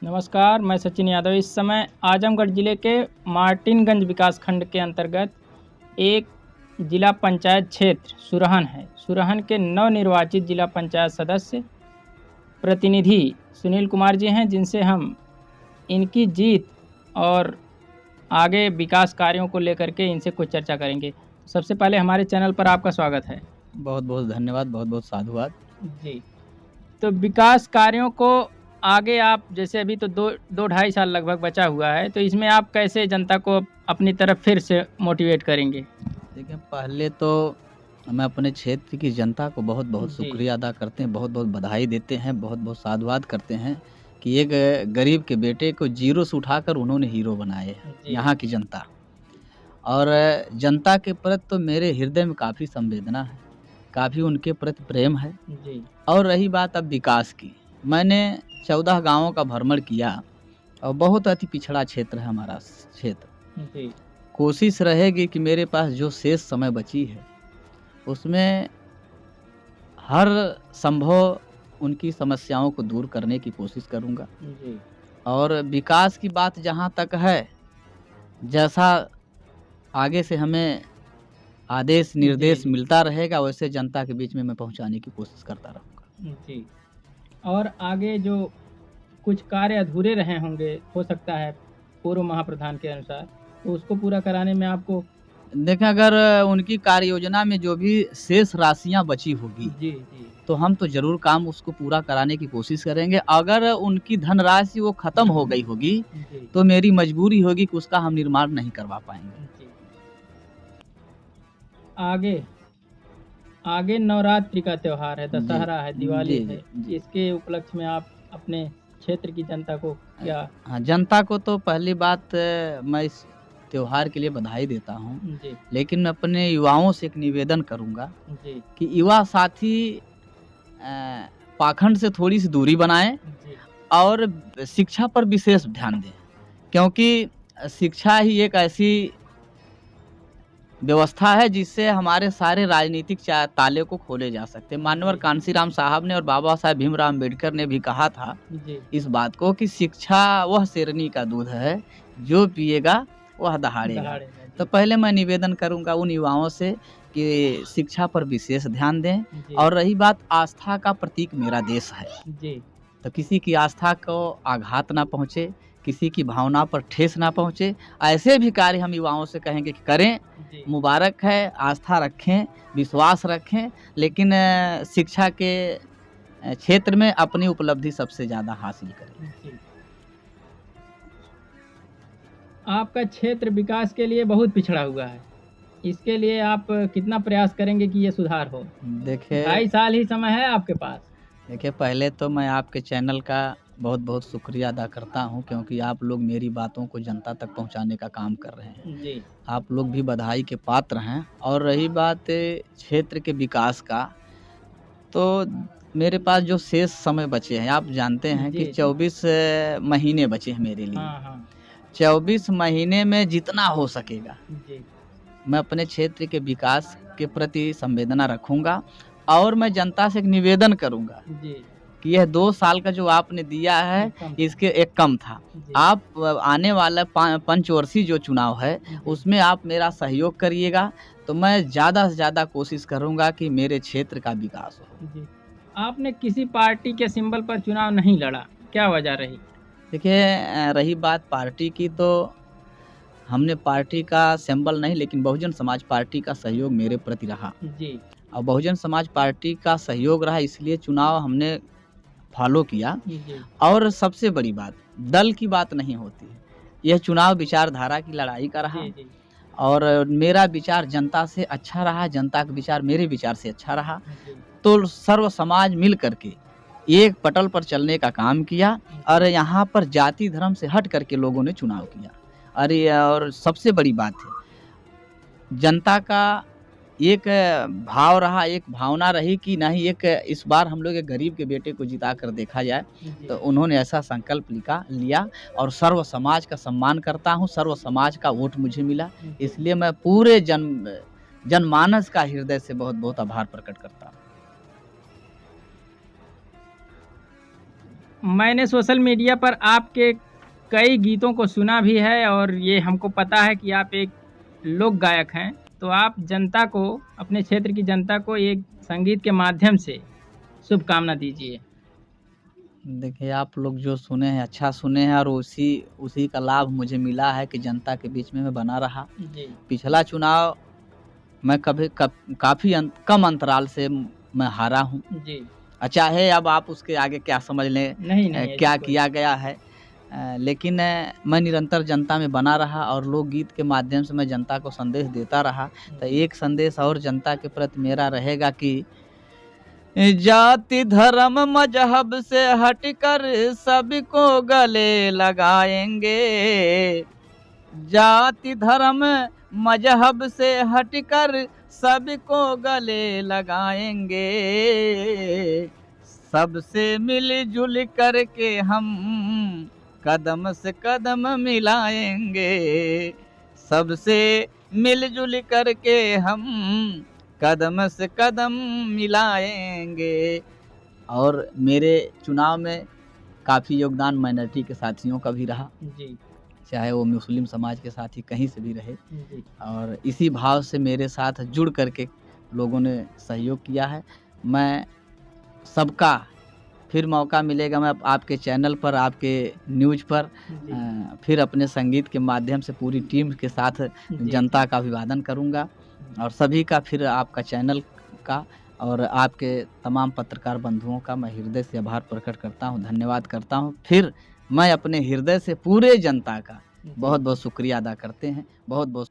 नमस्कार, मैं सचिन यादव। इस समय आजमगढ़ जिले के मार्टिनगंज विकासखंड के अंतर्गत एक जिला पंचायत क्षेत्र सुरहन है। सुरहन के नवनिर्वाचित जिला पंचायत सदस्य प्रतिनिधि सुनील कुमार जी हैं, जिनसे हम इनकी जीत और आगे विकास कार्यों को लेकर के इनसे कुछ चर्चा करेंगे। सबसे पहले हमारे चैनल पर आपका स्वागत है। बहुत बहुत धन्यवाद, बहुत बहुत साधुवाद। जी, तो विकास कार्यों को आगे आप जैसे अभी तो दो ढाई साल लगभग बचा हुआ है, तो इसमें आप कैसे जनता को अपनी तरफ फिर से मोटिवेट करेंगे? देखिए, पहले तो मैं अपने क्षेत्र की जनता को बहुत बहुत जी। शुक्रिया अदा करते हैं, बहुत बहुत बधाई देते हैं, बहुत बहुत साधुवाद करते हैं कि एक गरीब के बेटे को जीरो से उठाकर उन्होंने हीरो बनाए हैं जी। यहाँ की जनता। और जनता के प्रति तो मेरे हृदय में काफ़ी संवेदना है, काफ़ी उनके प्रति प्रेम है। जी। और रही बात अब विकास की, मैंने 14 गाँवों का भ्रमण किया और बहुत अति पिछड़ा क्षेत्र है हमारा क्षेत्र। जी। कोशिश रहेगी कि मेरे पास जो शेष समय बची है उसमें हर संभव उनकी समस्याओं को दूर करने की कोशिश करूंगा। जी। और विकास की बात जहां तक है, जैसा आगे से हमें आदेश निर्देश जी। मिलता रहेगा वैसे जनता के बीच में मैं पहुंचाने की कोशिश करता रहूंगा। जी। और आगे जो कुछ कार्य अधूरे रहे होंगे, हो सकता है पूर्व महाप्रधान के अनुसार, तो उसको पूरा कराने में आपको देखें, अगर उनकी कार्य योजना में जो भी शेष राशियां बची होगी जी। जी। तो हम तो जरूर काम उसको पूरा कराने की कोशिश करेंगे। अगर उनकी धनराशि वो खत्म हो गई होगी जी। तो मेरी मजबूरी होगी कि उसका हम निर्माण नहीं करवा पाएंगे। जी। आगे नवरात्रि का त्योहार है, दशहरा है, दिवाली जी, है। जी। इसके उपलक्ष्य में आप अपने क्षेत्र की जनता को क्या? हाँ, जनता को तो पहली बात मैं इस त्योहार के लिए बधाई देता हूँ, जी। लेकिन मैं अपने युवाओं से एक निवेदन करूंगा जी। कि युवा साथी पाखंड से थोड़ी सी दूरी बनाएं जी। और शिक्षा पर विशेष ध्यान दें, क्योंकि शिक्षा ही एक ऐसी व्यवस्था है जिससे हमारे सारे राजनीतिक ताले को खोले जा सकते हैं। माननीय कांशीराम साहब ने और बाबा साहेब भीमराव अम्बेडकर ने भी कहा था जी। इस बात को कि शिक्षा वह शेरनी का दूध है, जो पिएगा वह दहाड़ेगा। तो पहले मैं निवेदन करूंगा उन युवाओं से कि शिक्षा पर विशेष ध्यान दें। जी। और रही बात आस्था का प्रतीक मेरा देश है, जी। तो किसी की आस्था को आघात ना पहुंचे, किसी की भावना पर ठेस ना पहुंचे, ऐसे भी कार्य हम युवाओं से कहेंगे कि करें। जी। मुबारक है, आस्था रखें, विश्वास रखें, लेकिन शिक्षा के क्षेत्र में अपनी उपलब्धि सबसे ज़्यादा हासिल करें। जी। आपका क्षेत्र विकास के लिए बहुत पिछड़ा हुआ है, इसके लिए आप कितना प्रयास करेंगे कि ये सुधार हो? देखिए 2.5 साल ही समय है आपके पास। देखिए, पहले तो मैं आपके चैनल का बहुत बहुत शुक्रिया अदा करता हूं, क्योंकि आप लोग मेरी बातों को जनता तक पहुंचाने का काम कर रहे हैं। जी। आप लोग भी बधाई के पात्र हैं। और रही बात क्षेत्र के विकास का, तो मेरे पास जो शेष समय बचे हैं, आप जानते हैं कि जी। 24 महीने बचे हैं मेरे लिए। हाँ, हाँ। 24 महीने में जितना हो सकेगा जी। मैं अपने क्षेत्र के विकास के प्रति संवेदना रखूंगा। और मैं जनता से एक निवेदन करूंगा जी। कि यह 2 साल का जो आपने दिया है कम। इसके एक कम था। जी। आप आने वाला पंचवर्षीय जो चुनाव है जी। उसमें आप मेरा सहयोग करिएगा, तो मैं ज़्यादा से ज़्यादा कोशिश करूंगा कि मेरे क्षेत्र का विकास हो। जी। आपने किसी पार्टी के सिंबल पर चुनाव नहीं लड़ा, क्या वजह रही? देखिए, रही बात पार्टी की, तो हमने पार्टी का सिंबल नहीं, लेकिन बहुजन समाज पार्टी का सहयोग मेरे प्रति रहा। जी। और बहुजन समाज पार्टी का सहयोग रहा, इसलिए चुनाव हमने फॉलो किया। जी। और सबसे बड़ी बात, दल की बात नहीं होती है, यह चुनाव विचारधारा की लड़ाई का रहा। जी। जी। और मेरा विचार जनता से अच्छा रहा, जनता का विचार मेरे विचार से अच्छा रहा, जी। तो सर्व समाज मिल करके एक पटल पर चलने का काम किया। और यहाँ पर जाति धर्म से हट करके लोगों ने चुनाव किया। अरे, और सबसे बड़ी बात है, जनता का एक भाव रहा, एक भावना रही कि नहीं, एक इस बार हम लोग एक गरीब के बेटे को जिता कर देखा जाए। तो उन्होंने ऐसा संकल्प लिया और सर्व समाज का सम्मान करता हूँ, सर्व समाज का वोट मुझे मिला, इसलिए मैं पूरे जनमानस का हृदय से बहुत बहुत आभार प्रकट करता हूँ। मैंने सोशल मीडिया पर आपके कई गीतों को सुना भी है और ये हमको पता है कि आप एक लोक गायक हैं। तो आप जनता को, अपने क्षेत्र की जनता को एक संगीत के माध्यम से शुभकामना दीजिए। देखिए, आप लोग जो सुने हैं अच्छा सुने हैं, और उसी उसी का लाभ मुझे मिला है कि जनता के बीच में मैं बना रहा। जी पिछला चुनाव मैं काफ़ी कम अंतराल से मैं हारा हूँ। जी। चाहे अब आप उसके आगे क्या समझ लें, नहीं नहीं, ऐसी क्या कोई- किया गया है, लेकिन मैं निरंतर जनता में बना रहा और लोकगीत के माध्यम से मैं जनता को संदेश देता रहा। तो एक संदेश और जनता के प्रति मेरा रहेगा कि जाति धर्म मजहब से हटकर सबको गले लगाएंगे। जाति धर्म मजहब से हटकर सबको गले लगाएंगे। सबसे मिलजुल करके हम कदम से कदम मिलाएंगे। सबसे मिलजुल करके हम कदम से कदम मिलाएंगे। और मेरे चुनाव में काफ़ी योगदान माइनॉरिटी के साथियों का भी रहा, जी चाहे वो मुस्लिम समाज के साथी कहीं से भी रहे, जी। और इसी भाव से मेरे साथ जुड़ करके लोगों ने सहयोग किया है। मैं सबका फिर मौका मिलेगा, मैं आपके चैनल पर, आपके न्यूज़ पर फिर अपने संगीत के माध्यम से पूरी टीम के साथ जनता का अभिवादन करूंगा। और सभी का, फिर आपका चैनल का और आपके तमाम पत्रकार बंधुओं का मैं हृदय से आभार प्रकट करता हूं, धन्यवाद करता हूं। फिर मैं अपने हृदय से पूरे जनता का बहुत बहुत शुक्रिया अदा करते हैं। बहुत बहुत